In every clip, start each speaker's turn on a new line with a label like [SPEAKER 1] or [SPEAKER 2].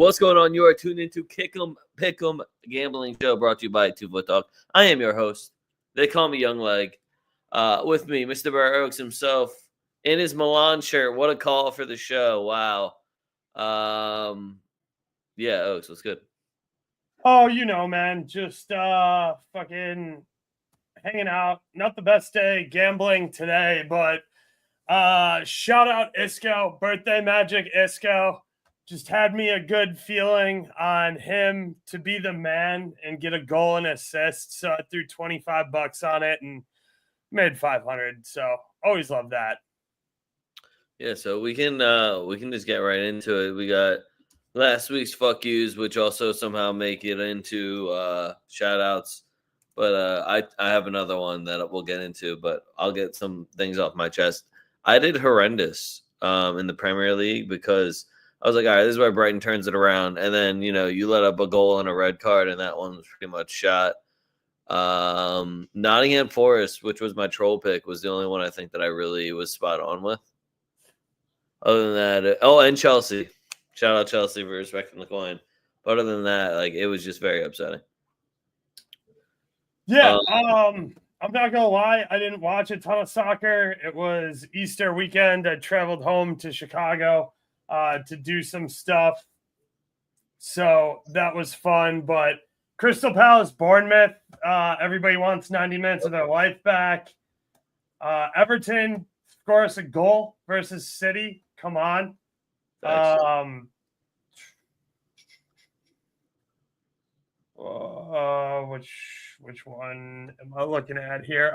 [SPEAKER 1] What's going on? You are tuned into Kick'em Pick'em Gambling Show brought to you by TwoFootTalk. I am your host. They call me Young Leg. With me, Mr. Burr Oaks himself in his Milan shirt. What a call for the show. Wow. Yeah, Oaks, what's good?
[SPEAKER 2] Oh, you know, man, just fucking hanging out. Not the best day gambling today, but shout out Isco, birthday magic Isco. Just had me a good feeling on him to be the man and get a goal and assist. So I threw $25 on it and made 500. So always love that.
[SPEAKER 1] Yeah, so we can just get right into it. We got last week's fuck yous, which also somehow make it into shout outs. But I have another one that we'll get into, but I'll get some things off my chest. I did horrendous in the Premier League because I was like, all right, this is where Brighton turns it around. And then, you let up a goal and a red card, and that one was pretty much shot. Nottingham Forest, which was my troll pick, was the only one I think that I really was spot on with. Other than that, and Chelsea. Shout out Chelsea for respecting the coin. But other than that, it was just very upsetting.
[SPEAKER 2] Yeah, I'm not gonna lie, I didn't watch a ton of soccer. It was Easter weekend. I traveled home to Chicago to do some stuff. So that was fun. But Crystal Palace, Bournemouth, everybody wants 90 minutes of their life back. Everton scores a goal versus City. Come on. Which one am I looking at here?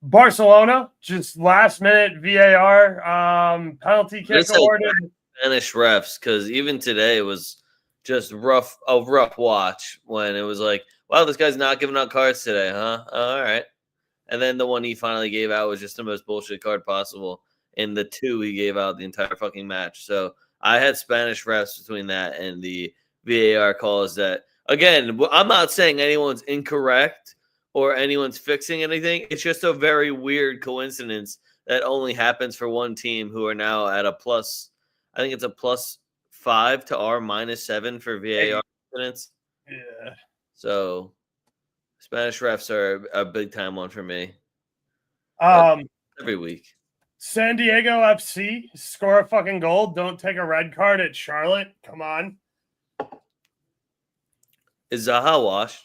[SPEAKER 2] Barcelona, just last minute VAR penalty kick awarded.
[SPEAKER 1] Spanish refs, because even today was just a rough watch when it was like, wow, this guy's not giving out cards today, huh? All right. And then the one he finally gave out was just the most bullshit card possible. And the two he gave out the entire fucking match. So I had Spanish refs between that and the VAR calls that, again, I'm not saying anyone's incorrect or anyone's fixing anything. It's just a very weird coincidence that only happens for one team who are now at a plus. I think it's a +5 to our -7 for VAR incidents.
[SPEAKER 2] Yeah.
[SPEAKER 1] So Spanish refs are a big time one for me. Every week.
[SPEAKER 2] San Diego FC score a fucking goal. Don't take a red card at Charlotte. Come on.
[SPEAKER 1] Is Zaha washed?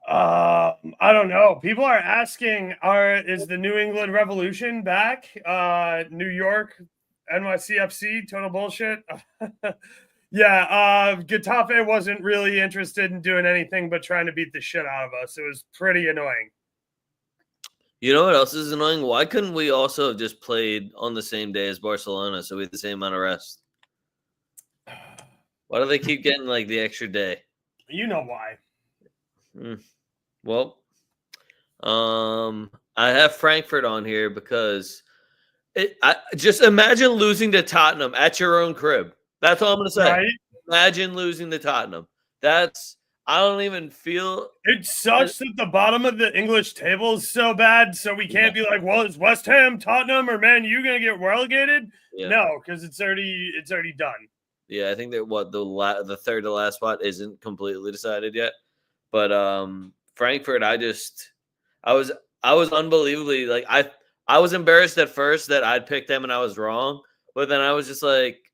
[SPEAKER 2] I don't know. People are asking, is the New England Revolution back? New York, NYCFC, total bullshit. Yeah, Getafe wasn't really interested in doing anything but trying to beat the shit out of us. It was pretty annoying.
[SPEAKER 1] You know what else is annoying? Why couldn't we also have just played on the same day as Barcelona so we had the same amount of rest? Why do they keep getting the extra day?
[SPEAKER 2] You know why.
[SPEAKER 1] Well, I have Frankfurt on here because just imagine losing to Tottenham at your own crib. That's all I'm going to say. Right? Imagine losing to Tottenham. I don't even feel...
[SPEAKER 2] It sucks that the bottom of the English table is so bad, so we can't be like, well, is West Ham, Tottenham, or Man U going to get relegated? Yeah. No, because it's already done.
[SPEAKER 1] Yeah, I think that the third to last spot isn't completely decided yet. But Frankfurt, I was unbelievably I was embarrassed at first that I'd picked them and I was wrong, but then I was just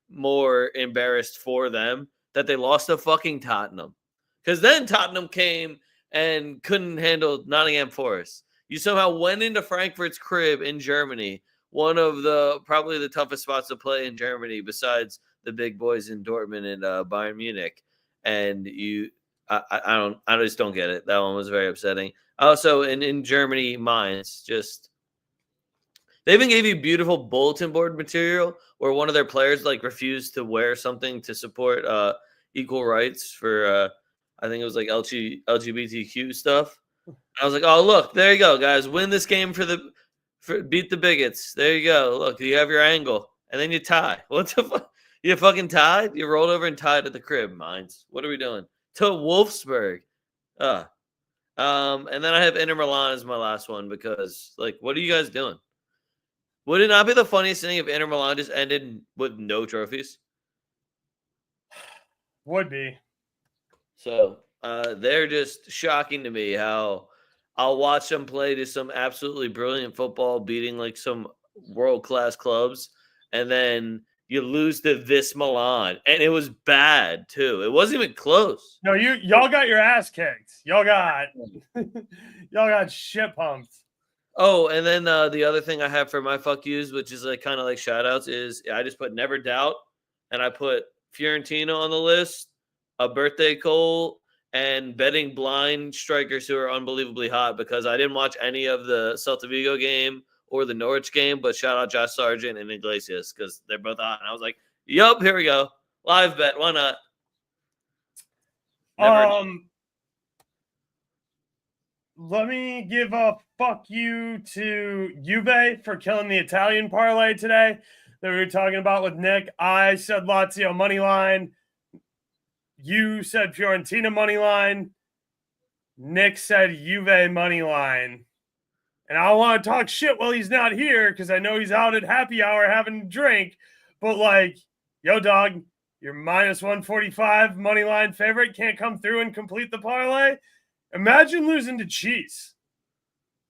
[SPEAKER 1] more embarrassed for them that they lost to fucking Tottenham. Because then Tottenham came and couldn't handle Nottingham Forest. You somehow went into Frankfurt's crib in Germany, one of probably the toughest spots to play in Germany besides the big boys in Dortmund and Bayern Munich. And I just don't get it. That one was very upsetting. Also, in Germany, Mainz, they even gave you beautiful bulletin board material where one of their players refused to wear something to support equal rights for I think it was LGBTQ stuff. I was like, oh look, there you go, guys, win this game for beat the bigots. There you go. Look, you have your angle, and then you tie. What the fuck? You fucking tied? You rolled over and tied at the crib, Mainz. What are we doing? To Wolfsburg. And then I have Inter Milan as my last one because what are you guys doing? Would it not be the funniest thing if Inter Milan just ended with no trophies?
[SPEAKER 2] Would be.
[SPEAKER 1] So they're just shocking to me how I'll watch them play to some absolutely brilliant football, beating like some world-class clubs, and then you lose to this Milan, and it was bad too. It wasn't even close.
[SPEAKER 2] No, y'all got your ass kicked. Y'all got shit pumped.
[SPEAKER 1] Oh, and then the other thing I have for my fuck yous, which is like kind of like shout outs, is I just put never doubt, and I put Fiorentina on the list, a birthday Cole, and betting blind strikers who are unbelievably hot because I didn't watch any of the Celta Vigo game or the Norwich game, but shout out Josh Sargent and Iglesias because they're both hot. And I was like, yup, here we go. Live bet. Why not?
[SPEAKER 2] Let me give a fuck you to Juve for killing the Italian parlay today that we were talking about with Nick. I said Lazio money line. You said Fiorentina money line. Nick said Juve money line. And I don't want to talk shit while he's not here because I know he's out at happy hour having a drink. But like, yo, dog, your minus 145 money line favorite can't come through and complete the parlay. Imagine losing to Cheese.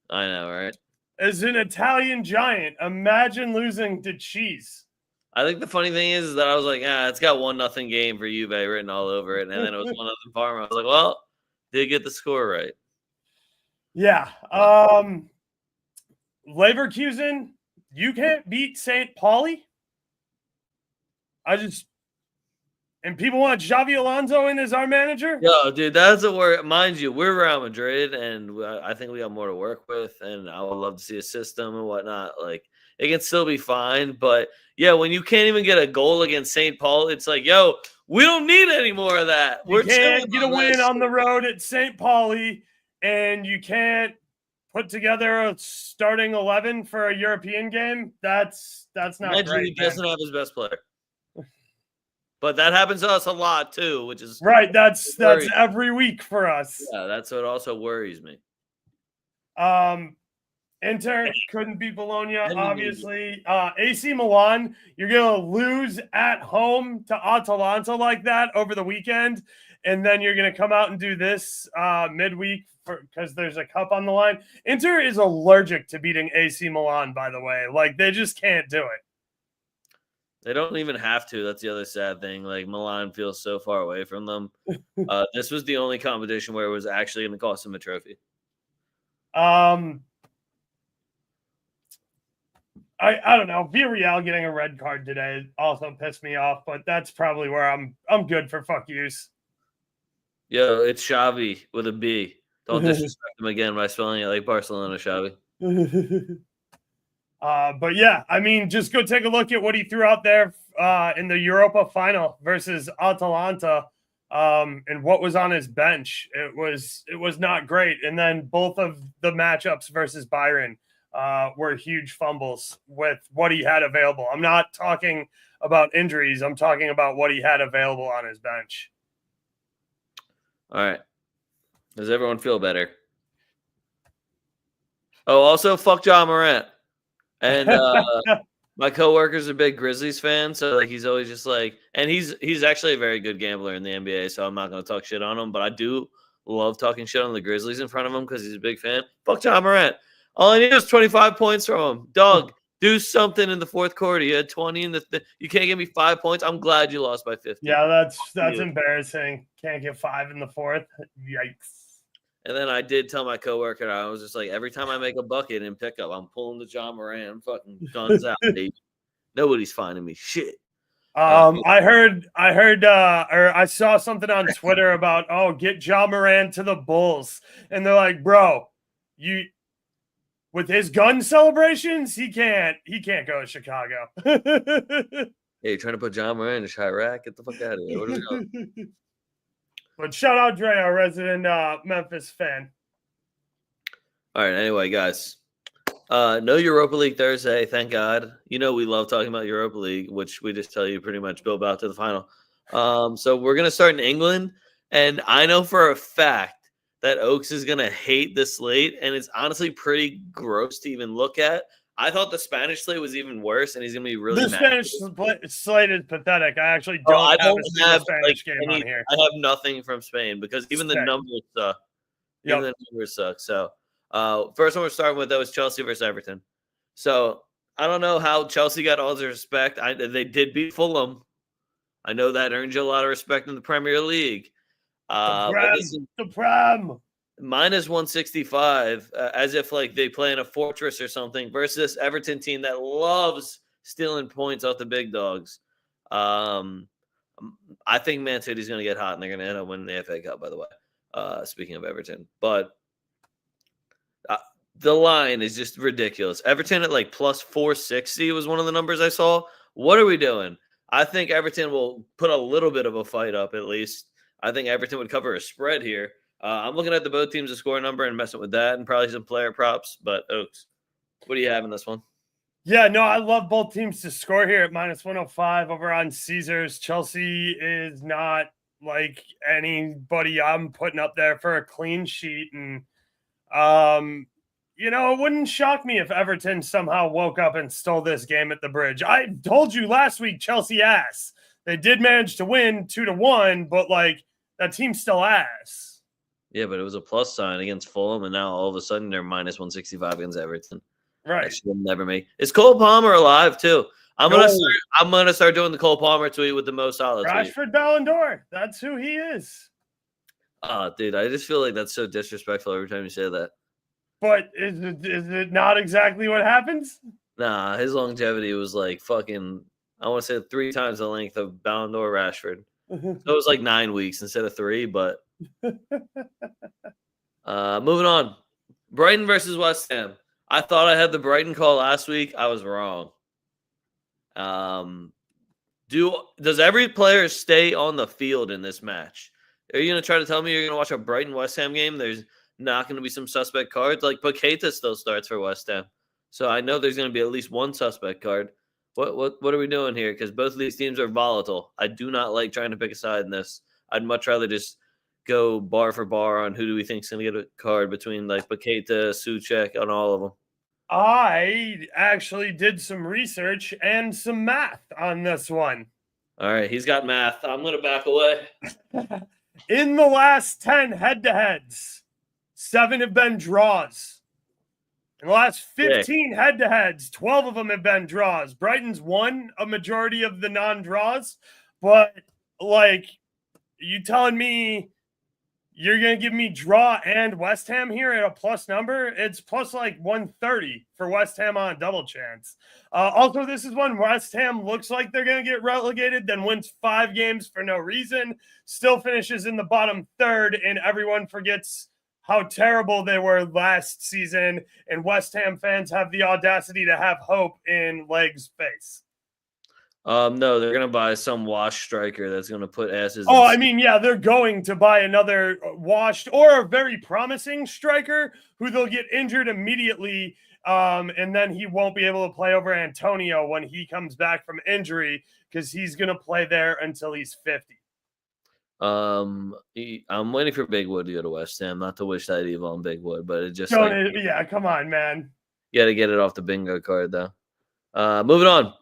[SPEAKER 1] I know, right?
[SPEAKER 2] As an Italian giant, imagine losing to Cheese.
[SPEAKER 1] I think the funny thing is that I was like, it's got 1-0 game for Juve written all over it. And then it was 1-0 Parma. I was like, well, did get the score right.
[SPEAKER 2] Yeah. Leverkusen, you can't beat St. Pauli. And people want Xavi Alonso in as our manager?
[SPEAKER 1] Yo, dude, that's a word. Mind you, we're Real Madrid, and I think we got more to work with, and I would love to see a system and whatnot. Like, it can still be fine, but yeah, when you can't even get a goal against St. Paul, it's like, yo, we don't need any more of that.
[SPEAKER 2] You can't get a win on the road at St. Pauli, and you can't put together a starting 11 for a European game. That's not great.
[SPEAKER 1] He doesn't have his best player. But that happens to us a lot too, which is
[SPEAKER 2] right. That's every week for us.
[SPEAKER 1] Yeah, that's what also worries me.
[SPEAKER 2] Inter couldn't beat Bologna, obviously. AC Milan, you're gonna lose at home to Atalanta like that over the weekend, and then you're gonna come out and do this midweek because there's a cup on the line. Inter is allergic to beating AC Milan, by the way. Like, they just can't do it.
[SPEAKER 1] They don't even have to. That's the other sad thing. Like, Milan feels so far away from them. This was the only competition where it was actually going to cost them a trophy.
[SPEAKER 2] I don't know. Villarreal getting a red card today also pissed me off, but that's probably where I'm good for fuck yous.
[SPEAKER 1] Yo, it's Xavi with a B. Don't disrespect him again by spelling it like Barcelona, Xavi.
[SPEAKER 2] But yeah, I mean, just go take a look at what he threw out there in the Europa final versus Atalanta, and what was on his bench. It was not great. And then both of the matchups versus Bayern were huge fumbles with what he had available. I'm not talking about injuries. I'm talking about what he had available on his bench.
[SPEAKER 1] All right. Does everyone feel better? Oh, also, fuck John Morant. And my coworker's a big Grizzlies fan, so like he's always just like, and he's actually a very good gambler in the NBA, so I'm not going to talk shit on him, but I do love talking shit on the Grizzlies in front of him because he's a big fan. Fuck John Morant. All I need is 25 points from him. Dog, do something in the fourth quarter. You had 20 in the you can't give me 5 points. I'm glad you lost by 50.
[SPEAKER 2] Yeah, that's embarrassing. Can't get 5 in the fourth. Yikes.
[SPEAKER 1] And then I did tell my coworker, I was just like, every time I make a bucket in pickup, I'm pulling the John Morant fucking guns out, baby. Nobody's finding me shit.
[SPEAKER 2] I heard, or I saw something on Twitter about, get John Morant to the Bulls, and they're like, bro, with his gun celebrations, he can't go to Chicago.
[SPEAKER 1] Hey, you're trying to put John Morant in Chirac? Get the fuck out of here. What are we doing?
[SPEAKER 2] But shout out Dre, our resident Memphis fan.
[SPEAKER 1] All right. Anyway, guys, no Europa League Thursday. Thank God. You know we love talking about Europa League, which we just tell you pretty much build out to the final. So we're gonna start in England, and I know for a fact that Oaks is gonna hate this slate, and it's honestly pretty gross to even look at. I thought the Spanish slate was even worse, and he's going to be really
[SPEAKER 2] The
[SPEAKER 1] mad.
[SPEAKER 2] Spanish slate is pathetic. I actually
[SPEAKER 1] Oh,
[SPEAKER 2] don't
[SPEAKER 1] I
[SPEAKER 2] have
[SPEAKER 1] don't
[SPEAKER 2] a single
[SPEAKER 1] have
[SPEAKER 2] Spanish game on here.
[SPEAKER 1] I have nothing from Spain because even the
[SPEAKER 2] Sick.
[SPEAKER 1] numbers suck.
[SPEAKER 2] Yep.
[SPEAKER 1] Even the numbers suck. So, first one we're starting with though is Chelsea versus Everton. So I don't know how Chelsea got all the respect. They did beat Fulham. I know that earned you a lot of respect in the Premier League. But this is
[SPEAKER 2] The Prem.
[SPEAKER 1] minus 165, as if like they play in a fortress or something, versus this Everton team that loves stealing points off the big dogs. Um, I think Man City's going to get hot, and they're going to end up winning the FA Cup, by the way. Speaking of Everton. But the line is just ridiculous. Everton at like plus 460 was one of the numbers I saw. What are we doing? I think Everton will put a little bit of a fight up at least. I think Everton would cover a spread here. I'm looking at the both teams to score number and messing with that and probably some player props. But Oaks, what do you have in this one?
[SPEAKER 2] Yeah, no, I love both teams to score here at minus 105 over on Caesars. Chelsea is not like anybody I'm putting up there for a clean sheet. And, it wouldn't shock me if Everton somehow woke up and stole this game at the Bridge. I told you last week, Chelsea ass. They did manage to win 2-1, but like that team's still ass.
[SPEAKER 1] Yeah, but it was a plus sign against Fulham, and now all of a sudden they're minus 165 against Everton.
[SPEAKER 2] Right.
[SPEAKER 1] That should never make. Is Cole Palmer alive too? I'm gonna start doing the Cole Palmer tweet with the most solid tweet.
[SPEAKER 2] Rashford Ballon d'Or. That's who he is.
[SPEAKER 1] Dude, I just feel like that's so disrespectful every time you say that.
[SPEAKER 2] But is it not exactly what happens?
[SPEAKER 1] Nah, his longevity was like fucking, I want to say 3 times the length of Ballon d'Or Rashford. So it was like 9 weeks instead of 3, but moving on. Brighton versus West Ham. I thought I had the Brighton call last week. I was wrong. Does every player stay on the field in this match? Are you going to try to tell me you're going to watch a Brighton West Ham game? There's not going to be some suspect cards. Like Paqueta still starts for West Ham. So I know there's going to be at least one suspect card. What are we doing here? Because both of these teams are volatile. I do not like trying to pick a side in this. I'd much rather just go bar for bar on who do we think is going to get a card between like Paqueta, Souček, on all of them.
[SPEAKER 2] I actually did some research and some math on this one.
[SPEAKER 1] All right, he's got math. I'm going to back away.
[SPEAKER 2] In the last 10 head-to-heads, 7 have been draws. In the last 15 head-to-heads, 12 of them have been draws. Brighton's won a majority of the non-draws, but like, you telling me you're going to give me draw and West Ham here at a plus number? It's plus like 130 for West Ham on a double chance. Also, this is when West Ham looks like they're going to get relegated, then wins 5 games for no reason, still finishes in the bottom third, and everyone forgets how terrible they were last season, and West Ham fans have the audacity to have hope in Leg's face.
[SPEAKER 1] No, they're going to buy some wash striker that's going to put asses.
[SPEAKER 2] Oh, I mean, yeah, they're going to buy another washed or a very promising striker who they'll get injured immediately, and then he won't be able to play over Antonio when he comes back from injury because he's going to play there until he's 50.
[SPEAKER 1] I'm waiting for Bigwood to go to West Ham. Not to wish that evil on Bigwood, but it just
[SPEAKER 2] yeah, come on, man.
[SPEAKER 1] You got to get it off the bingo card, though. Moving on.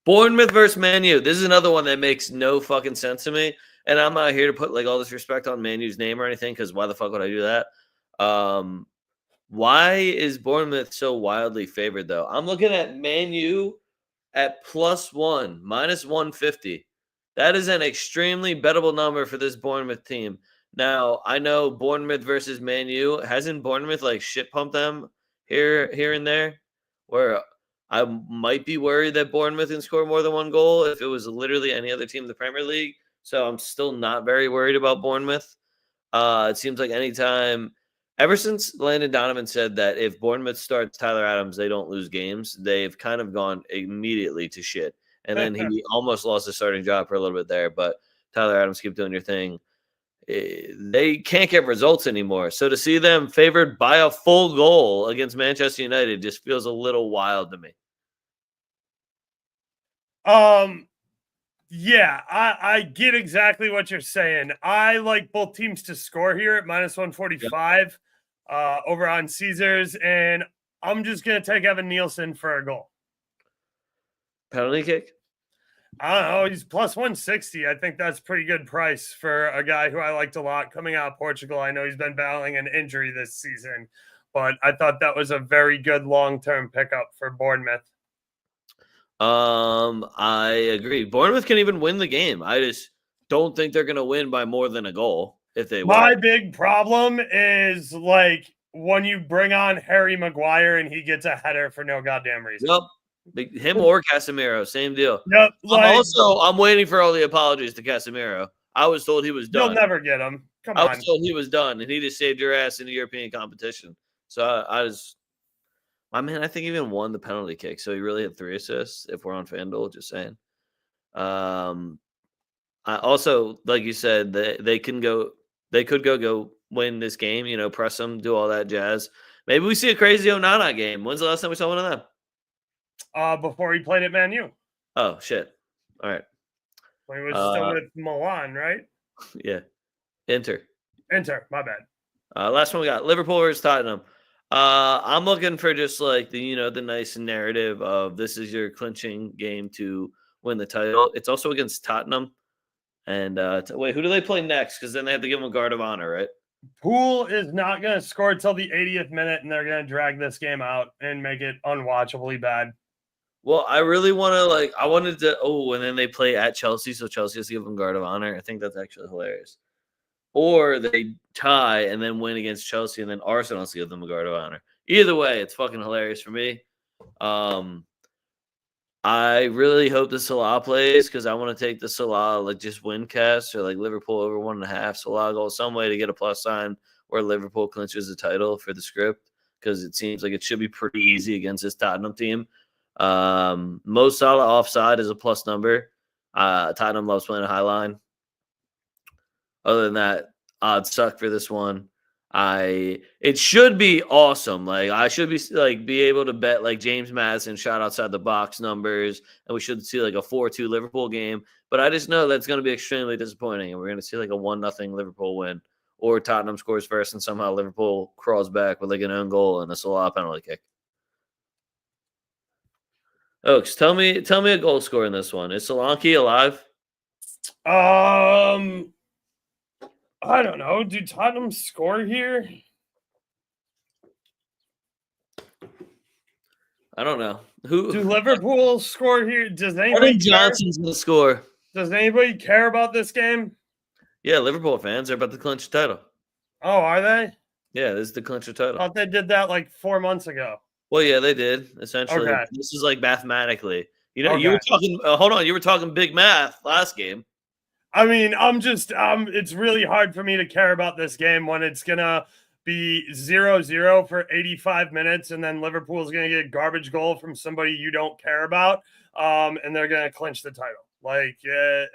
[SPEAKER 1] Bournemouth versus Man U. This is another one that makes no fucking sense to me, and I'm not here to put like all this respect on Man U's name or anything because why the fuck would I do that? Why is Bournemouth so wildly favored though? I'm looking at Man U at +1, minus 150. That is an extremely bettable number for this Bournemouth team. Now, I know Bournemouth versus Man U. Hasn't Bournemouth like shit pumped them here and there? Where I might be worried that Bournemouth can score more than 1 goal if it was literally any other team in the Premier League. So I'm still not very worried about Bournemouth. It seems like anytime, ever since Landon Donovan said that if Bournemouth starts Tyler Adams, they don't lose games, they've kind of gone immediately to shit. And then he almost lost his starting job for a little bit there. But Tyler Adams, keep doing your thing. They can't get results anymore. So to see them favored by a full goal against Manchester United just feels a little wild to me.
[SPEAKER 2] Yeah, I get exactly what you're saying. I like both teams to score here at minus 145 over on Caesars. And I'm just going to take Evan Nielsen for a goal.
[SPEAKER 1] Penalty kick?
[SPEAKER 2] I don't know. He's plus 160. I think that's pretty good price for a guy who I liked a lot coming out of Portugal. I know he's been battling an injury this season, but I thought that was a very good long-term pickup for Bournemouth.
[SPEAKER 1] I agree. Bournemouth can even win the game. I just don't think they're going to win by more than a goal if they
[SPEAKER 2] My
[SPEAKER 1] win.
[SPEAKER 2] big problem is like when you bring on Harry Maguire and he gets a header for no goddamn reason.
[SPEAKER 1] Yep. Him or Casemiro, same deal.
[SPEAKER 2] Yep. Like,
[SPEAKER 1] I'm waiting for all the apologies to Casemiro. I was told he was done.
[SPEAKER 2] You'll never get him. Come
[SPEAKER 1] I
[SPEAKER 2] on.
[SPEAKER 1] was told he was done, and he just saved your ass in the European competition. So I was, my man, I think he even won the penalty kick. So he really had 3 assists. If we're on FanDuel, just saying. I also, like you said, they could go win this game. You know, press them, do all that jazz. Maybe we see a crazy Onana game. When's the last time we saw one of them?
[SPEAKER 2] Before he played at Man U.
[SPEAKER 1] Oh shit! All right.
[SPEAKER 2] When he was still with Milan, right?
[SPEAKER 1] Yeah. Inter,
[SPEAKER 2] my bad.
[SPEAKER 1] Last one we got Liverpool versus Tottenham. I'm looking for just like the nice narrative of this is your clinching game to win the title. It's also against Tottenham. And wait, who do they play next? Because then they have to give them a guard of honor, right?
[SPEAKER 2] Poole is not going to score till the 80th minute, and they're going to drag this game out and make it unwatchably bad.
[SPEAKER 1] Well, I really want to I wanted to. Oh, and then they play at Chelsea, so Chelsea has to give them guard of honor. I think that's actually hilarious. Or they tie and then win against Chelsea, and then Arsenal has to give them a guard of honor. Either way, it's fucking hilarious for me. I really hope the Salah plays because I want to take the Salah just win cast or Liverpool over 1.5 Salah goal, some way to get a plus sign where Liverpool clinches the title for the script because it seems like it should be pretty easy against this Tottenham team. Mo Salah offside is a plus number. Tottenham loves playing a high line. Other than that, odds suck for this one. It should be awesome. I should be able to bet James Madison shot outside the box numbers, and we should see a 4-2 Liverpool game. But I just know that's going to be extremely disappointing, and we're going to see a 1-0 Liverpool win, or Tottenham scores first, and somehow Liverpool crawls back with an own goal and a Salah penalty kick. Oaks, tell me a goal score in this one. Is Solanke alive?
[SPEAKER 2] I don't know. Do Tottenham score here?
[SPEAKER 1] I don't know. Who
[SPEAKER 2] do Liverpool score here? Does anybody?
[SPEAKER 1] I think Johnson's gonna score.
[SPEAKER 2] Does anybody care about this game?
[SPEAKER 1] Yeah, Liverpool fans are about to clinch the title.
[SPEAKER 2] Oh, are they?
[SPEAKER 1] Yeah, this is the clincher title.
[SPEAKER 2] I thought they did that 4 months ago.
[SPEAKER 1] Well, yeah, they did essentially.
[SPEAKER 2] Okay.
[SPEAKER 1] This is mathematically. You were talking. Hold on, you were talking big math last game.
[SPEAKER 2] I mean, I'm just it's really hard for me to care about this game when it's gonna be 0-0 for 85 minutes, and then Liverpool's gonna get a garbage goal from somebody you don't care about, and they're gonna clinch the title.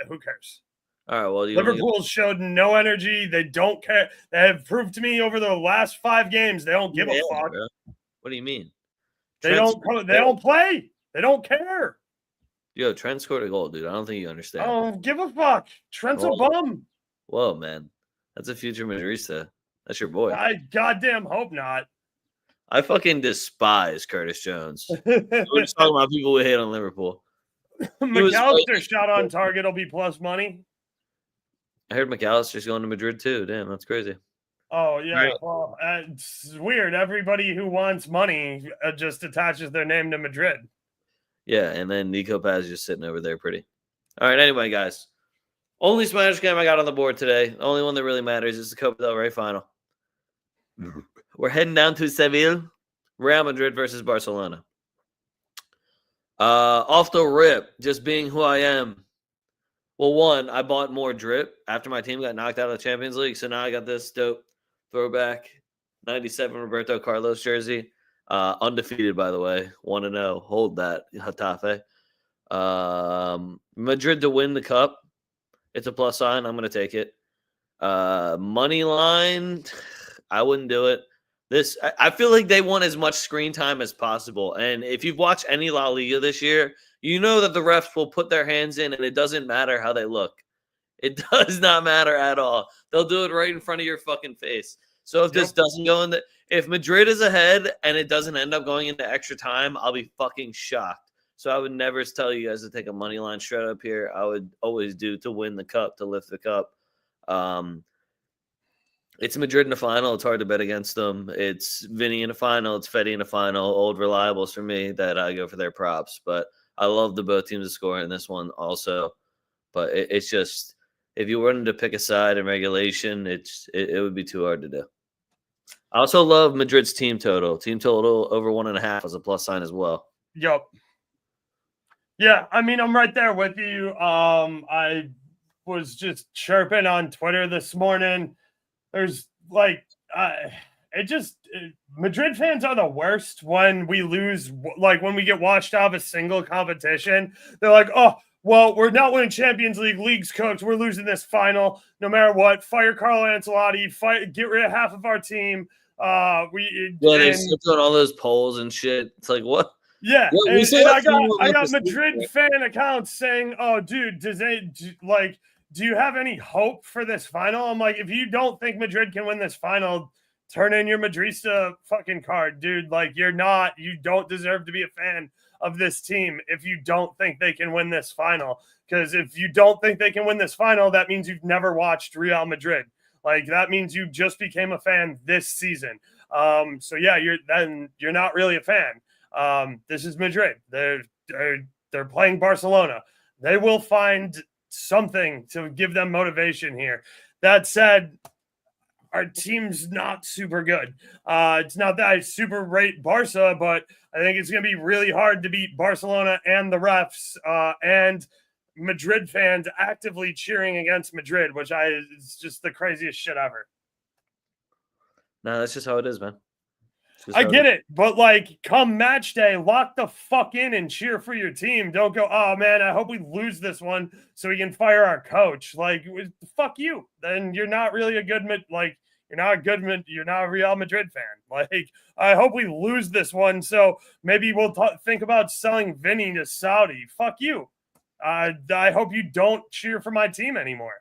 [SPEAKER 2] Who cares?
[SPEAKER 1] All right. Well,
[SPEAKER 2] Liverpool showed no energy. They don't care. They have proved to me over the last 5 games they don't give a fuck.
[SPEAKER 1] Bro. What do you mean?
[SPEAKER 2] They don't play. They don't care.
[SPEAKER 1] Yo, Trent scored a goal, dude. I don't think you understand.
[SPEAKER 2] I don't give a fuck. Trent's a bum.
[SPEAKER 1] Whoa, man. That's a future Madrista. That's your boy.
[SPEAKER 2] I goddamn hope not.
[SPEAKER 1] I fucking despise Curtis Jones. We're just talking about people who hate on Liverpool.
[SPEAKER 2] McAllister shot on target will be plus money.
[SPEAKER 1] I heard McAllister's going to Madrid too. Damn, that's crazy.
[SPEAKER 2] Oh, yeah. Right. Well, it's weird. Everybody who wants money just attaches their name to Madrid.
[SPEAKER 1] Yeah, and then Nico Paz just sitting over there pretty. All right, anyway, guys. Only Spanish game I got on the board today. The only one that really matters is the Copa del Rey final. We're heading down to Seville. Real Madrid versus Barcelona. Off the rip, just being who I am. Well, one, I bought more drip after my team got knocked out of the Champions League, so now I got this dope throwback 97 Roberto Carlos jersey. Undefeated, by the way. 1-0. Hold that, Getafe. Madrid to win the cup. It's a plus sign. I'm going to take it. Money line, I wouldn't do it. I feel like they want as much screen time as possible. And if you've watched any La Liga this year, you know that the refs will put their hands in, and it doesn't matter how they look. It does not matter at all. They'll do it right in front of your fucking face. So if this doesn't go in if Madrid is ahead and it doesn't end up going into extra time, I'll be fucking shocked. So I would never tell you guys to take a money line straight up here. I would always do to win the cup, to lift the cup. It's Madrid in the final. It's hard to bet against them. It's Vinny in the final. It's Fetty in the final. Old reliables for me that I go for their props. But I love the both teams to score in this one also. But it's just, if you wanted to pick a side in regulation, it would be too hard to do. I also love Madrid's team total. Team total over 1.5 as a plus sign as well.
[SPEAKER 2] Yep. Yeah, I mean, I'm right there with you. I was just chirping on Twitter this morning. There's like, Madrid fans are the worst when we lose, like when we get washed out of a single competition. They're like, oh, well, we're not winning Champions League. League's cooked. We're losing this final no matter what. Fire Carlo Ancelotti. Get rid of half of our team.
[SPEAKER 1] They're still doing all those polls and shit. It's like, what?
[SPEAKER 2] Yeah,
[SPEAKER 1] well,
[SPEAKER 2] and I got Madrid fan accounts saying, "Oh, dude, do you have any hope for this final?" I'm like, if you don't think Madrid can win this final, turn in your Madrista fucking card, dude. Like, you don't deserve to be a fan of this team if you don't think they can win this final. Because if you don't think they can win this final, that means you've never watched Real Madrid. Like, that means you just became a fan this season. So yeah, you're not really a fan. This is Madrid. They're playing Barcelona. They will find something to give them motivation here. That said, our team's not super good. It's not that I super rate Barca, but I think it's going to be really hard to beat Barcelona and the refs and Madrid fans actively cheering against Madrid, which is just the craziest shit ever.
[SPEAKER 1] No, that's just how it is, man.
[SPEAKER 2] I get it, but like, come match day, lock the fuck in and cheer for your team. Don't go, oh man, I hope we lose this one so we can fire our coach. Like, fuck you. Then you're not really you're not a Real Madrid fan. Like, I hope we lose this one so maybe we'll think about selling Vinny to Saudi. Fuck you. I hope you don't cheer for my team anymore.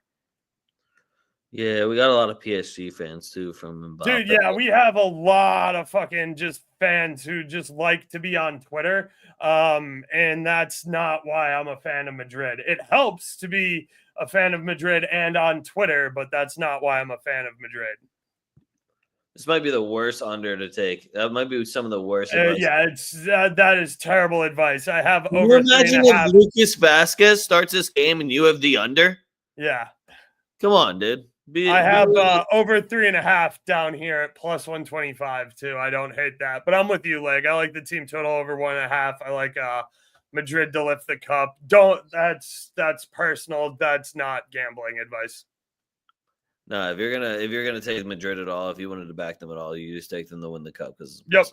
[SPEAKER 1] Yeah, we got a lot of PSG fans too from Mbappe.
[SPEAKER 2] Dude, yeah, we have a lot of fucking just fans who just like to be on Twitter. And that's not why I'm a fan of Madrid. It helps to be a fan of Madrid and on Twitter, but that's not why I'm a fan of Madrid.
[SPEAKER 1] This might be the worst under to take. That might be some of the worst.
[SPEAKER 2] Yeah, that is terrible advice. I have
[SPEAKER 1] Can
[SPEAKER 2] over
[SPEAKER 1] you imagine if Lucas Vasquez starts this game and you have the under?
[SPEAKER 2] Yeah.
[SPEAKER 1] Come on, dude.
[SPEAKER 2] I have over 3.5 down here at plus 125 too. I don't hate that, but I'm with you, Leg. I like the team total over 1.5. I like Madrid to lift the cup. That's personal. That's not gambling advice.
[SPEAKER 1] No, if you're gonna take Madrid at all, if you wanted to back them at all, you just take them to win the cup.
[SPEAKER 2] Yep.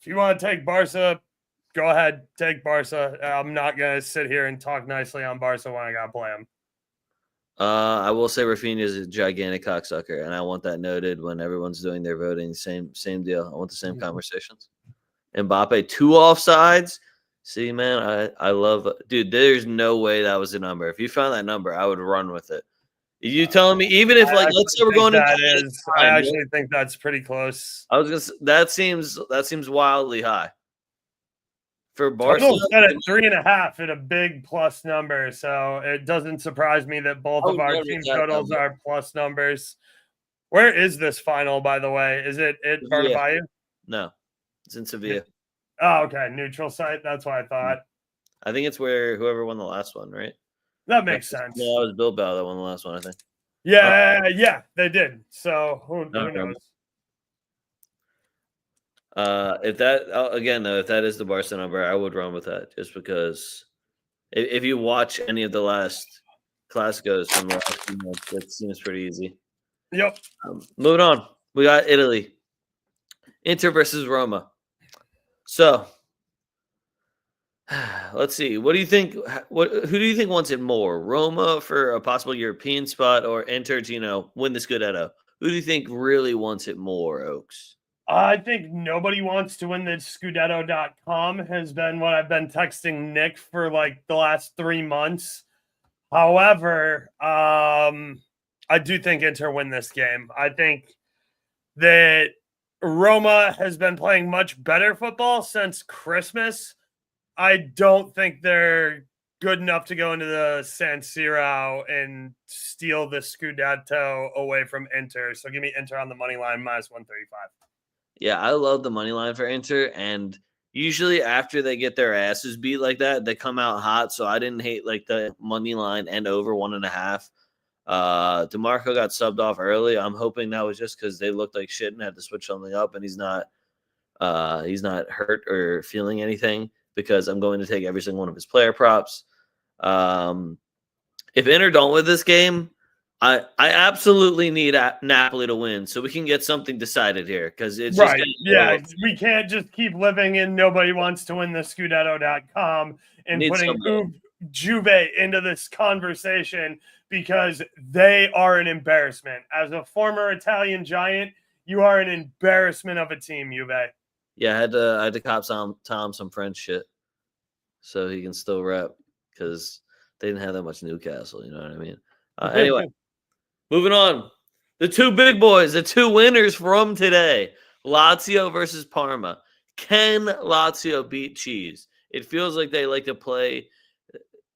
[SPEAKER 2] If you want to take Barca, go ahead, take Barca. I'm not gonna sit here and talk nicely on Barca when I gotta play them.
[SPEAKER 1] I will say Rafinha is a gigantic cocksucker, and I want that noted when everyone's doing their voting. Same deal. I want the same conversations. Mbappe, 2 offsides. See, man, I love – dude, there's no way that was the number. If you found that number, I would run with it. You telling me, even if, like, let's say we're going
[SPEAKER 2] to – I actually think that's pretty close.
[SPEAKER 1] I was going to – that seems wildly high. For Barca,
[SPEAKER 2] set at 3.5 at a big plus number, so it doesn't surprise me that both of our team totals are plus numbers. Where is this final, by the way? Is it at Bernabeu?
[SPEAKER 1] No, it's in Sevilla.
[SPEAKER 2] Oh, okay, neutral site. That's what I thought.
[SPEAKER 1] I think it's where whoever won the last one, right?
[SPEAKER 2] That makes sense.
[SPEAKER 1] No, it was Bilbao that won the last one, I think.
[SPEAKER 2] Yeah, they did. So who knows?
[SPEAKER 1] If that is the Barca number, I would run with that just because if you watch any of the last Clásicos from the last few months, it seems pretty easy.
[SPEAKER 2] Yep.
[SPEAKER 1] Moving on, we got Italy, Inter versus Roma. So let's see. What do you think? Who do you think wants it more, Roma for a possible European spot, or Inter to win the Scudetto? Who do you think really wants it more, Oaks?
[SPEAKER 2] I think nobody wants to win the Scudetto.com has been what I've been texting Nick for like the last 3 months. However, I do think Inter win this game. I think that Roma has been playing much better football since Christmas. I don't think they're good enough to go into the San Siro and steal the Scudetto away from Inter. So give me Inter on the money line minus 135.
[SPEAKER 1] Yeah, I love the money line for Inter, and usually after they get their asses beat like that, they come out hot. So I didn't hate like the money line and over 1.5. DeMarco got subbed off early. I'm hoping that was just because they looked like shit and had to switch something up, and he's not hurt or feeling anything because I'm going to take every single one of his player props. If Inter don't win this game, I absolutely need Napoli to win so we can get something decided here because it's
[SPEAKER 2] right.
[SPEAKER 1] Just
[SPEAKER 2] yeah, we can't just keep living in nobody wants to win the Scudetto.com and putting Juve into this conversation because they are an embarrassment. As a former Italian giant, you are an embarrassment of a team, Juve.
[SPEAKER 1] Yeah, I had to cop Tom some French shit so he can still rep because they didn't have that much Newcastle. You know what I mean? Anyway, moving on. The two big boys, the two winners from today, Lazio versus Parma. Can Lazio beat Cheese? It feels like they like to play.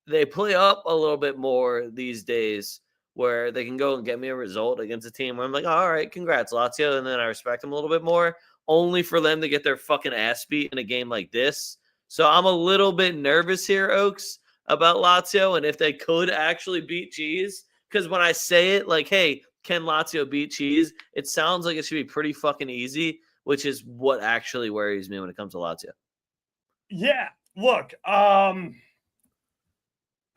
[SPEAKER 1] They play up a little bit more these days where they can go and get me a result against a team where I'm like, all right, congrats, Lazio. And then I respect them a little bit more, only for them to get their fucking ass beat in a game like this. So I'm a little bit nervous here, Oaks, about Lazio and if they could actually beat Cheese. Because when I say it like, hey, can Lazio beat Cheese? It sounds like it should be pretty fucking easy, which is what actually worries me when it comes to Lazio.
[SPEAKER 2] Yeah, look, I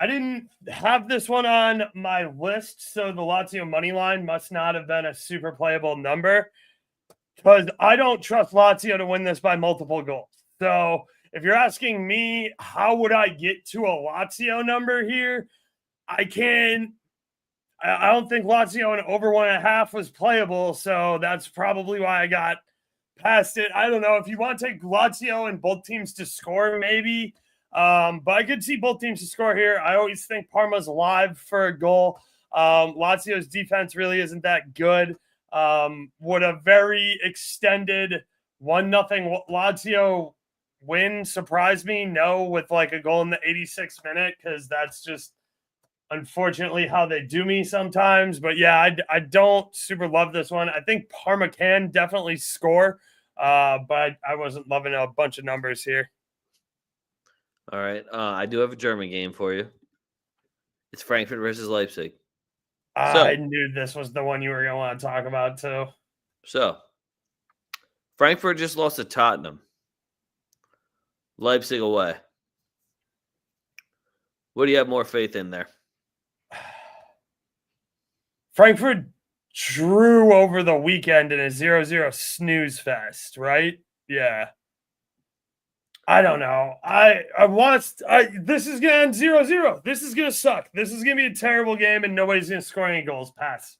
[SPEAKER 2] didn't have this one on my list, so the Lazio money line must not have been a super playable number because I don't trust Lazio to win this by multiple goals. So if you're asking me, how would I get to a Lazio number here? I don't think Lazio and over 1.5 was playable, so that's probably why I got past it. I don't know if you want to take Lazio and both teams to score, maybe. But I could see both teams to score here. I always think Parma's live for a goal. Lazio's defense really isn't that good. Would a very extended 1-0 Lazio win surprise me? No, with like a goal in the 86th minute, because that's just unfortunately how they do me sometimes. But yeah, I don't super love this one. I think Parma can definitely score, but I wasn't loving a bunch of numbers here.
[SPEAKER 1] All right. I do have a German game for you. It's Frankfurt versus Leipzig.
[SPEAKER 2] I knew this was the one you were going to want to talk about too.
[SPEAKER 1] So, Frankfurt just lost to Tottenham. Leipzig away. What do you have more faith in there?
[SPEAKER 2] Frankfurt drew over the weekend in a 0-0 snooze fest, right? Yeah. I don't know. This is gonna end 0-0. This is gonna suck. This is gonna be a terrible game, and nobody's gonna score any goals. Pass.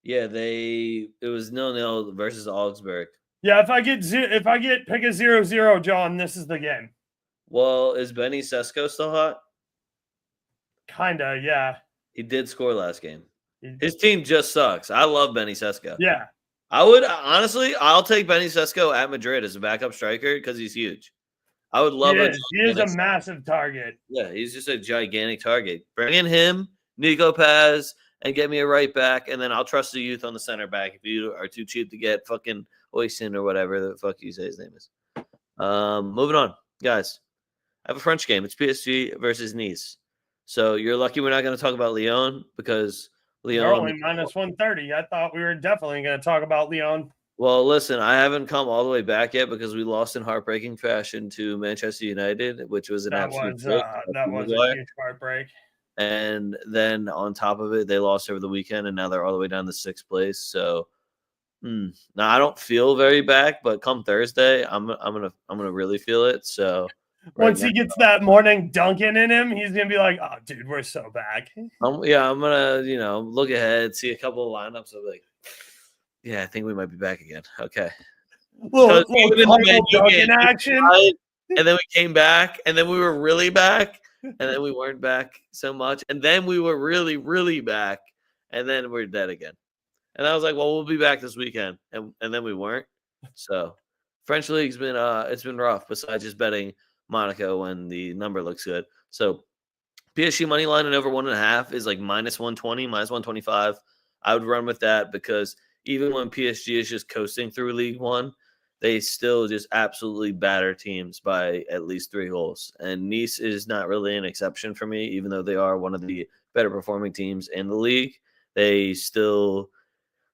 [SPEAKER 1] Yeah, it was 0-0 versus Augsburg.
[SPEAKER 2] Yeah, if I get pick a 0-0, John, this is the game.
[SPEAKER 1] Well, is Benny Sesko still hot?
[SPEAKER 2] Kinda, yeah.
[SPEAKER 1] He did score last game. His team just sucks. I love Benny Sesko.
[SPEAKER 2] Yeah.
[SPEAKER 1] I would honestly, I'll take Benny Sesko at Madrid as a backup striker because he's huge. I would love it.
[SPEAKER 2] He is a massive target.
[SPEAKER 1] Yeah, he's just a gigantic target. Bring in him, Nico Paz, and get me a right back, and then I'll trust the youth on the center back if you are too cheap to get fucking Oisin or whatever the fuck you say his name is. Moving on, guys. I have a French game. It's PSG versus Nice. So you're lucky we're not going to talk about Lyon because Lyon.
[SPEAKER 2] They're only minus 130. I thought we were definitely going to talk about Lyon.
[SPEAKER 1] Well, listen, I haven't come all the way back yet because we lost in heartbreaking fashion to Manchester United, which was
[SPEAKER 2] that was a huge heartbreak.
[SPEAKER 1] And then on top of it, they lost over the weekend, and now they're all the way down to 6th place. So now I don't feel very back, but come Thursday, I'm gonna really feel it. So
[SPEAKER 2] once he gets that morning Duncan in him, he's gonna be like, "Oh, dude, we're so back."
[SPEAKER 1] I'm gonna look ahead, see a couple of lineups. I'll be like, yeah, I think we might be back again. Okay.
[SPEAKER 2] Little Duncan action.
[SPEAKER 1] And then we came back, and then we were really back, and then we weren't back so much, and then we were really, really back, and then we're dead again. And I was like, well, we'll be back this weekend. And then we weren't. So French league's been it's been rough besides just betting Monaco when the number looks good. So PSG money line and over 1.5 is like minus 120, minus 125. I would run with that because even when PSG is just coasting through League One, they still just absolutely batter teams by at least 3 goals. And Nice is not really an exception for me, even though they are one of the better performing teams in the league. They still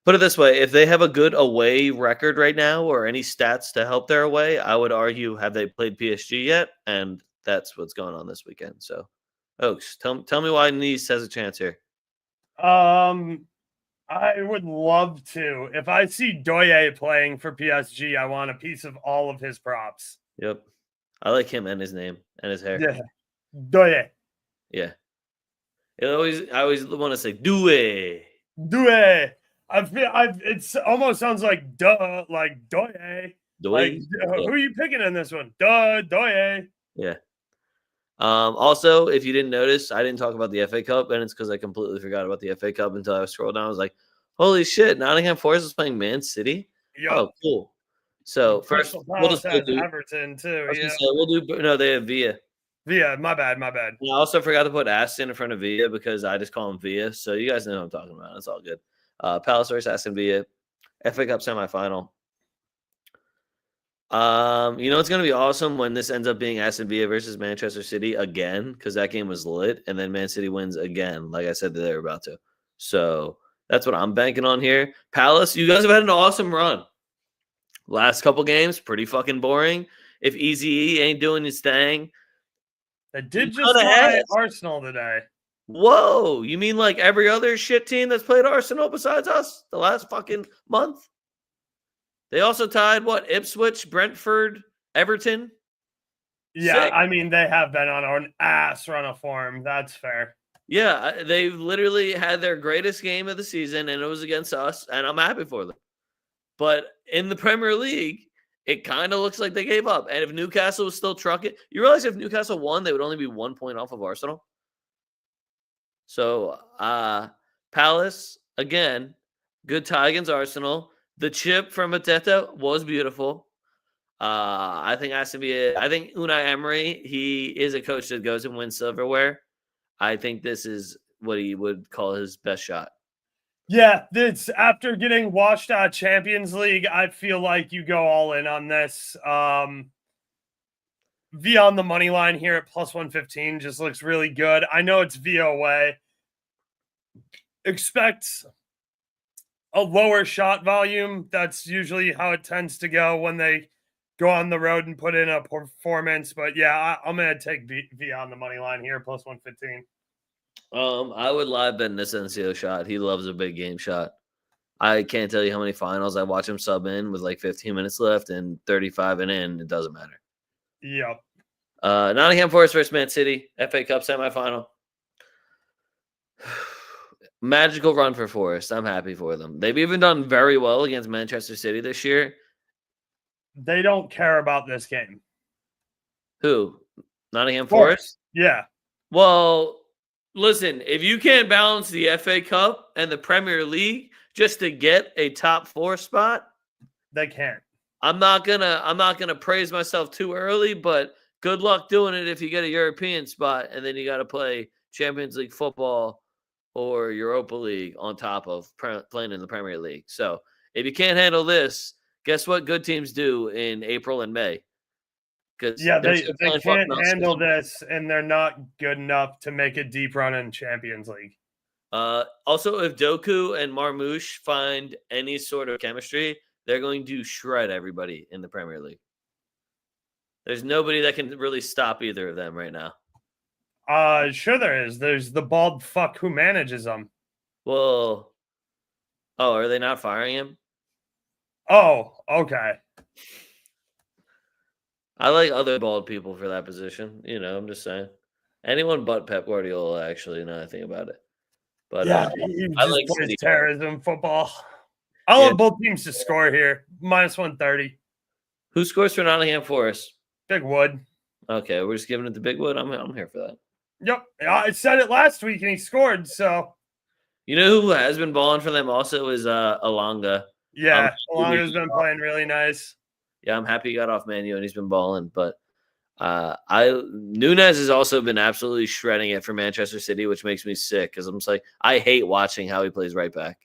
[SPEAKER 1] put it this way: if they have a good away record right now or any stats to help their away, I would argue, have they played PSG yet? And that's what's going on this weekend. So, Oaks, tell me why Nice has a chance here.
[SPEAKER 2] I would love to. If I see Doye playing for PSG, I want a piece of all of his props.
[SPEAKER 1] Yep. I like him and his name and his hair.
[SPEAKER 2] Yeah. Doye.
[SPEAKER 1] Yeah. I always want to say Doye.
[SPEAKER 2] Doye. It almost sounds like duh, like Doye. Like, who are you picking in this one? Doye.
[SPEAKER 1] Yeah. Also, if you didn't notice, I didn't talk about the FA Cup, and it's because I completely forgot about the FA Cup until I scrolled down. I was like, holy shit, Nottingham Forest is playing Man City?
[SPEAKER 2] Yep.
[SPEAKER 1] Oh, cool. So first,
[SPEAKER 2] we'll just do Everton too. Yeah.
[SPEAKER 1] No, they have Villa.
[SPEAKER 2] Villa, my bad.
[SPEAKER 1] And I also forgot to put Aston in front of Villa because I just call him Villa. So you guys know what I'm talking about. It's all good. Palace versus Aston Villa, FA Cup semifinal. It's going to be awesome when this ends up being Aston Villa versus Manchester City again, because that game was lit, and then Man City wins again, like I said they were about to. So that's what I'm banking on here. Palace, you guys have had an awesome run. Last couple games, pretty fucking boring. If Easy ain't doing his thing.
[SPEAKER 2] They did just tie Arsenal today.
[SPEAKER 1] Whoa, you mean like every other shit team that's played Arsenal besides us the last fucking month? They also tied, Ipswich, Brentford, Everton?
[SPEAKER 2] Yeah, sick. I mean, they have been on an ass run of form. That's fair.
[SPEAKER 1] Yeah, they literally had their greatest game of the season, and it was against us, and I'm happy for them. But in the Premier League, it kind of looks like they gave up. And if Newcastle was still trucking, you realize if Newcastle won, they would only be 1 point off of Arsenal. So, Palace, again, good tie against Arsenal. The chip from Mateta was beautiful. I think Unai Emery, he is a coach that goes and wins silverware. I think this is what he would call his best shot.
[SPEAKER 2] Yeah, it's after getting washed out Champions League, I feel like you go all in on this. Via on the money line here at plus 115 just looks really good. I know it's Via away. Expect a lower shot volume. That's usually how it tends to go when they go on the road and put in a performance. But yeah, I'm going to take Via on the money line here, plus 115.
[SPEAKER 1] I would live bet this NCO shot. He loves a big game shot. I can't tell you how many finals I watch him sub in with like 15 minutes left and 35 and in. It doesn't matter.
[SPEAKER 2] Yep.
[SPEAKER 1] Nottingham Forest versus Man City, FA Cup semifinal. Magical run for Forest. I'm happy for them. They've even done very well against Manchester City this year.
[SPEAKER 2] They don't care about this game.
[SPEAKER 1] Who? Nottingham Forest?
[SPEAKER 2] Yeah.
[SPEAKER 1] Well, listen, if you can't balance the FA Cup and the Premier League just to get a top 4 spot,
[SPEAKER 2] they can't.
[SPEAKER 1] I'm not gonna praise myself too early, but good luck doing it if you get a European spot and then you got to play Champions League football or Europa League on top of playing in the Premier League. So if you can't handle this, guess what good teams do in April and May?
[SPEAKER 2] Yeah, they can't handle this, and they're not good enough to make a deep run in Champions League.
[SPEAKER 1] Also, if Doku and Marmoush find any sort of chemistry, they're going to shred everybody in the Premier League. There's nobody that can really stop either of them right now.
[SPEAKER 2] Sure there is. There's the bald fuck who manages them.
[SPEAKER 1] Well, are they not firing him?
[SPEAKER 2] Oh, okay.
[SPEAKER 1] I like other bald people for that position. I'm just saying. Anyone but Pep Guardiola, actually, now I think about it. But
[SPEAKER 2] yeah, he just plays terrorism football. I love both teams to score here. Minus 130.
[SPEAKER 1] Who scores for Nottingham Forest?
[SPEAKER 2] Big Wood.
[SPEAKER 1] Okay, we're just giving it to Big Wood. I'm here for that.
[SPEAKER 2] Yep. I said it last week and he scored, so.
[SPEAKER 1] You know who has been balling for them also is Alanga.
[SPEAKER 2] Yeah, Alonga's been playing really nice.
[SPEAKER 1] Yeah, I'm happy he got off Man U and he's been balling. But Nunez has also been absolutely shredding it for Manchester City, which makes me sick because I'm just like, I hate watching how he plays right back.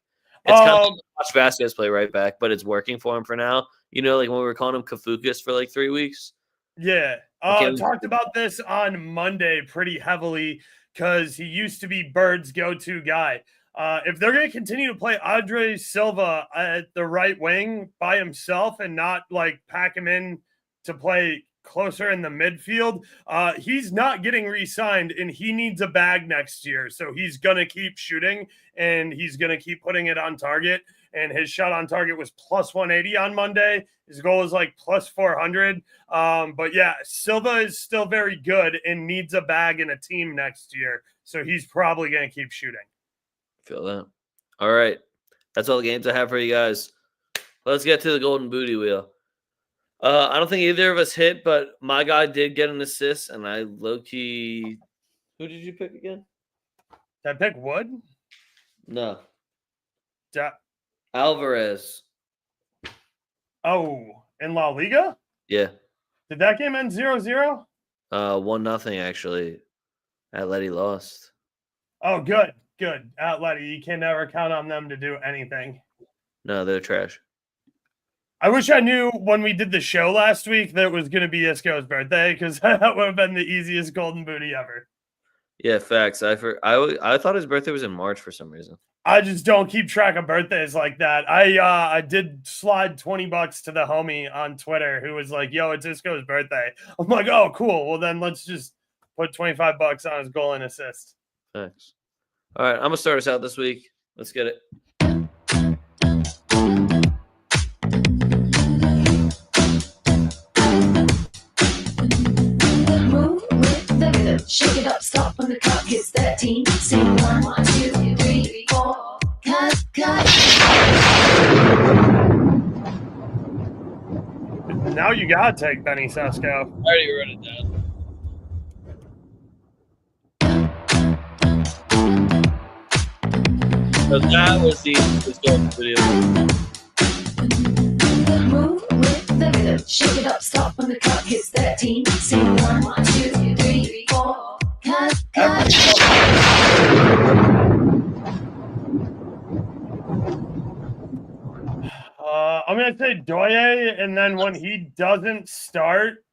[SPEAKER 1] It's kind of like watch Vasquez play right back, but it's working for him for now. You know, like when we were calling him Kafukas for like 3 weeks.
[SPEAKER 2] Yeah. Talked about this on Monday pretty heavily because he used to be Bird's go-to guy. If they're going to continue to play Andre Silva at the right wing by himself and not like pack him in to play closer in the midfield, he's not getting re-signed and he needs a bag next year. So he's going to keep shooting and he's going to keep putting it on target. And his shot on target was plus 180 on Monday. His goal is like plus 400. But yeah, Silva is still very good and needs a bag in a team next year. So he's probably going to keep shooting.
[SPEAKER 1] Feel that. All right. That's all the games I have for you guys. Let's get to the golden booty wheel. I don't think either of us hit, but my guy did get an assist, and I low-key... Who did you pick again?
[SPEAKER 2] Did I pick Wood?
[SPEAKER 1] No. Alvarez.
[SPEAKER 2] Oh, in La Liga?
[SPEAKER 1] Yeah.
[SPEAKER 2] Did that game end 0-0?
[SPEAKER 1] 1-0, actually. Atleti lost.
[SPEAKER 2] Oh, good. Good. Atleti, you can never count on them to do anything.
[SPEAKER 1] No, they're trash.
[SPEAKER 2] I wish I knew when we did the show last week that it was going to be Isco's birthday because that would have been the easiest golden booty ever.
[SPEAKER 1] Yeah, facts. I thought his birthday was in March for some reason.
[SPEAKER 2] I just don't keep track of birthdays like that. I did slide $20 to the homie on Twitter who was like, "Yo, it's Isco's birthday." I'm like, "Oh, cool. Well, then let's just put $25 on his goal and assist."
[SPEAKER 1] Thanks. All right, I'm gonna start us out this week. Let's get it.
[SPEAKER 3] Shake it up, stop when the clock hits 13. Sing 1, 2, 3, 4. Cut.
[SPEAKER 2] Now you gotta take Benny Sesko.
[SPEAKER 1] I already wrote it down. So that was the golden video.
[SPEAKER 3] Move with the rhythm. Shake it up, stop when the clock hits 13. Sing 1, 2, 3, 4. Cut.
[SPEAKER 2] I'm going to say Doye, and then when he doesn't start,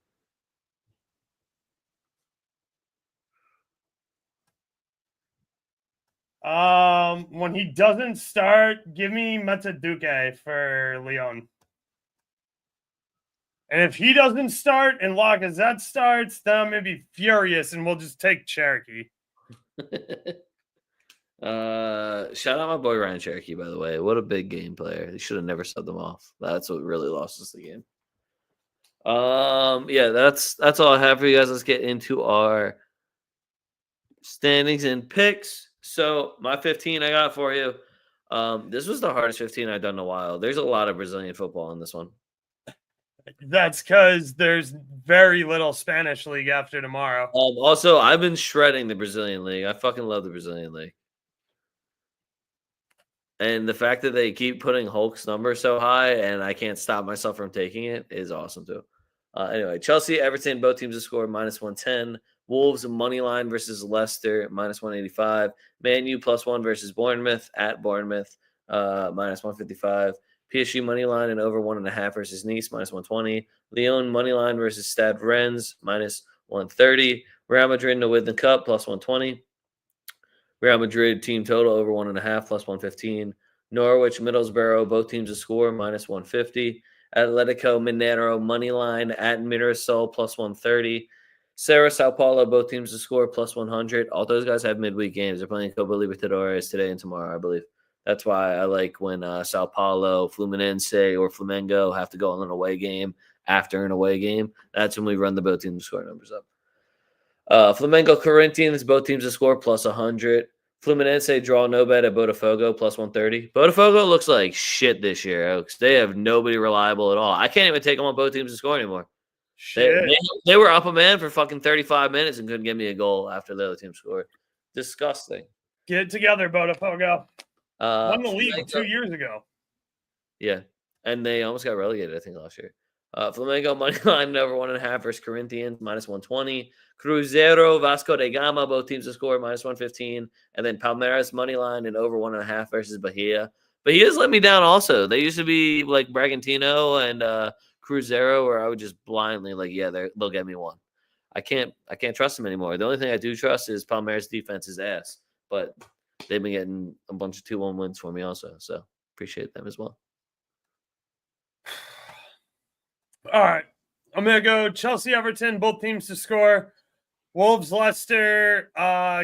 [SPEAKER 2] give me Metaduke for Lyon. And if he doesn't start and Lacazette starts, then I'm going to be furious, and we'll just take Cherokee.
[SPEAKER 1] Shout out my boy Ryan Cherokee, by the way. What a big game player. He should have never subbed them off. That's what really lost us the game. Yeah, that's all I have for you guys. Let's get into our standings and picks. So my 15 I got for you. This was the hardest 15 I've done in a while. There's a lot of Brazilian football in this one.
[SPEAKER 2] That's because there's very little Spanish league after tomorrow.
[SPEAKER 1] Also, I've been shredding the Brazilian league. I fucking love the Brazilian league. And the fact that they keep putting Hulk's number so high and I can't stop myself from taking it is awesome too. Anyway, Chelsea, Everton, both teams have scored -110. Wolves money line versus Leicester -185. Man U +1 versus Bournemouth at Bournemouth -155. PSG money line and over 1.5 versus Nice -120. Lyon money line versus Stade Rennes -130. Real Madrid to win the cup +120. Real Madrid team total over 1.5 +115. Norwich Middlesbrough both teams to score -150. Atletico Mineiro money line at Mirassol +130. Cerro Sao Paulo both teams to score +100. All those guys have midweek games. They're playing Copa Libertadores today and tomorrow, I believe. That's why I like when Sao Paulo, Fluminense, or Flamengo have to go on an away game after an away game. That's when we run the both teams to score numbers up. Flamengo Corinthians, both teams to score +100. Fluminense draw no bet at Botafogo +130. Botafogo looks like shit this year, Oaks. They have nobody reliable at all. I can't even take them on both teams to score anymore. They were up a man for fucking 35 minutes and couldn't get me a goal after the other team scored. Disgusting.
[SPEAKER 2] Get it together, Botafogo. Won the league
[SPEAKER 1] Flamengo-
[SPEAKER 2] 2 years ago.
[SPEAKER 1] Yeah, and they almost got relegated, I think, last year. Flamengo money line over 1.5 versus Corinthians -120. Cruzeiro, Vasco da Gama, both teams to score -115, and then Palmeiras money line and over 1.5 versus Bahia. Bahia's let me down also. They used to be like Bragantino and Cruzeiro, where I would just blindly they'll get me one. I can't trust them anymore. The only thing I do trust is Palmeiras defense's ass, but they've been getting a bunch of 2-1 wins for me also, so appreciate them as well.
[SPEAKER 2] All right. I'm going to go Chelsea, Everton, both teams to score. Wolves, Leicester.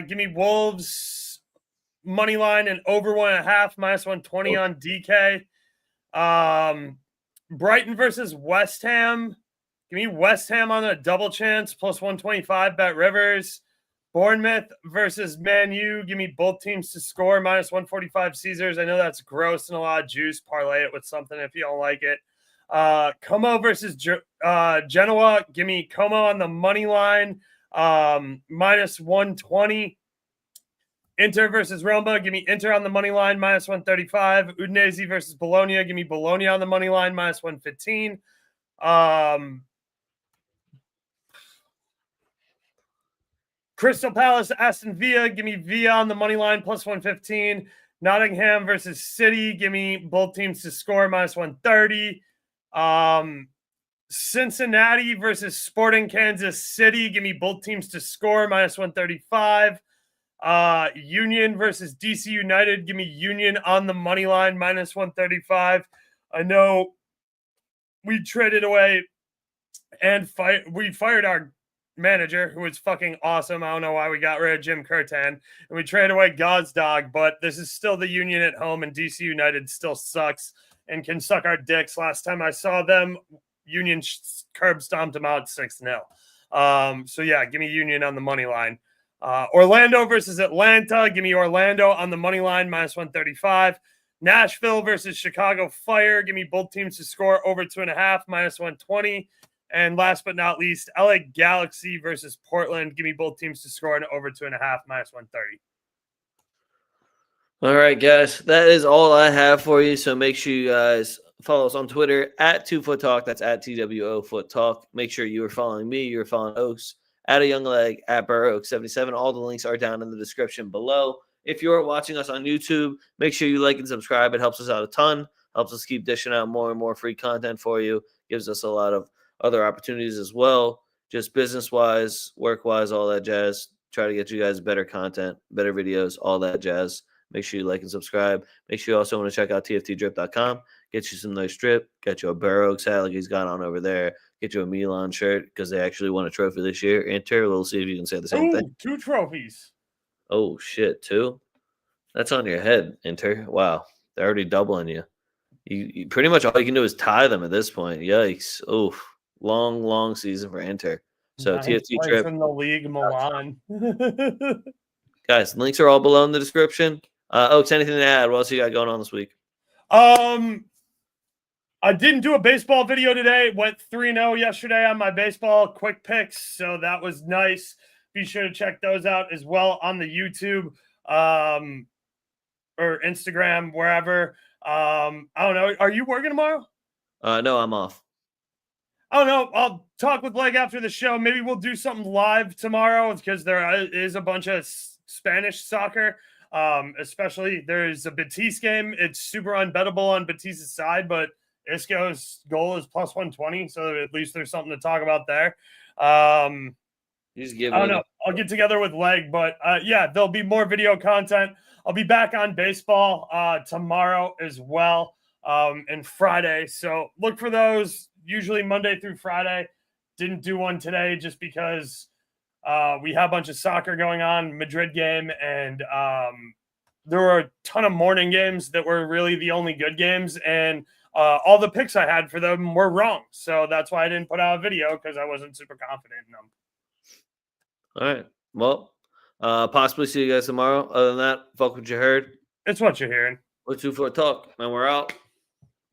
[SPEAKER 2] Give me Wolves money line and over 1.5, -120 on DK. Brighton versus West Ham. Give me West Ham on a double chance, +125, Bet Rivers. Bournemouth versus Man U. Give me both teams to score, -145 Caesars. I know that's gross and a lot of juice. Parlay it with something if you don't like it. Como versus Genoa. Give me Como on the money line, -120. Inter versus Roma. Give me Inter on the money line, -135. Udinese versus Bologna. Give me Bologna on the money line, -115. Crystal Palace, Aston Villa. Give me Villa on the money line, +115. Nottingham versus City. Give me both teams to score, -130. Cincinnati versus Sporting Kansas City. Give me both teams to score, -135. Union versus DC United. Give me Union on the money line, -135. I know we traded away and we fired our manager, who was fucking awesome. I don't know why we got rid of Jim Curtan, and we traded away Gazdag, but this is still the Union at home, and DC United still sucks and can suck our dicks. Last time I saw them, Union curb stomped them out 6-0. So yeah, give me Union on the money line. Orlando versus Atlanta. Give me Orlando on the money line, -135. Nashville versus Chicago Fire. Give me both teams to score over 2.5, -120. And last but not least, LA Galaxy versus Portland. Give me both teams to score and over 2.5, -130.
[SPEAKER 1] All right, guys, that is all I have for you. So make sure you guys follow us on Twitter at TwoFootTalk. That's at TWO Foot Talk. Make sure you are following me. You're following Oaks at a young leg at BurrOaks77. All the links are down in the description below. If you're watching us on YouTube, make sure you like and subscribe. It helps us out a ton. Helps us keep dishing out more and more free content for you. Gives us a lot of other opportunities as well, just business-wise, work-wise, all that jazz. Try to get you guys better content, better videos, all that jazz. Make sure you like and subscribe. Make sure you also want to check out tftdrip.com. Get you some nice drip. Get you a BurrOaks hat like he's got on over there. Get you a Milan shirt because they actually won a trophy this year. Inter, we'll see if you can say the same thing.
[SPEAKER 2] 2 trophies.
[SPEAKER 1] Oh, shit, 2? That's on your head, Inter. Wow, they're already doubling you. You pretty much all you can do is tie them at this point. Yikes. Oof. Long season for Inter. So TFT Trip
[SPEAKER 2] in the league, Milan.
[SPEAKER 1] Guys, links are all below in the description. Oaks, anything to add? What else you got going on this week?
[SPEAKER 2] I didn't do a baseball video today. Went 3-0 yesterday on my baseball quick picks, so that was nice. Be sure to check those out as well on the YouTube or Instagram, wherever. I don't know. Are you working tomorrow?
[SPEAKER 1] No, I'm off.
[SPEAKER 2] I don't know. I'll talk with Leg after the show. Maybe we'll do something live tomorrow because there is a bunch of Spanish soccer. Especially there's a Betis game. It's super unbettable on Betis' side, but Isco's goal is +120, so at least there's something to talk about there. I don't know. I'll get together with Leg, but yeah, there'll be more video content. I'll be back on baseball tomorrow as well, and Friday. So look for those. Usually Monday through Friday. Didn't do one today just because we have a bunch of soccer going on, Madrid game, and there were a ton of morning games that were really the only good games, and all the picks I had for them were wrong. So that's why I didn't put out a video, because I wasn't super confident in them.
[SPEAKER 1] All right. Well, possibly see you guys tomorrow. Other than that, fuck what you heard.
[SPEAKER 2] It's what you're hearing.
[SPEAKER 1] We're TwoFootTalk, and we're out.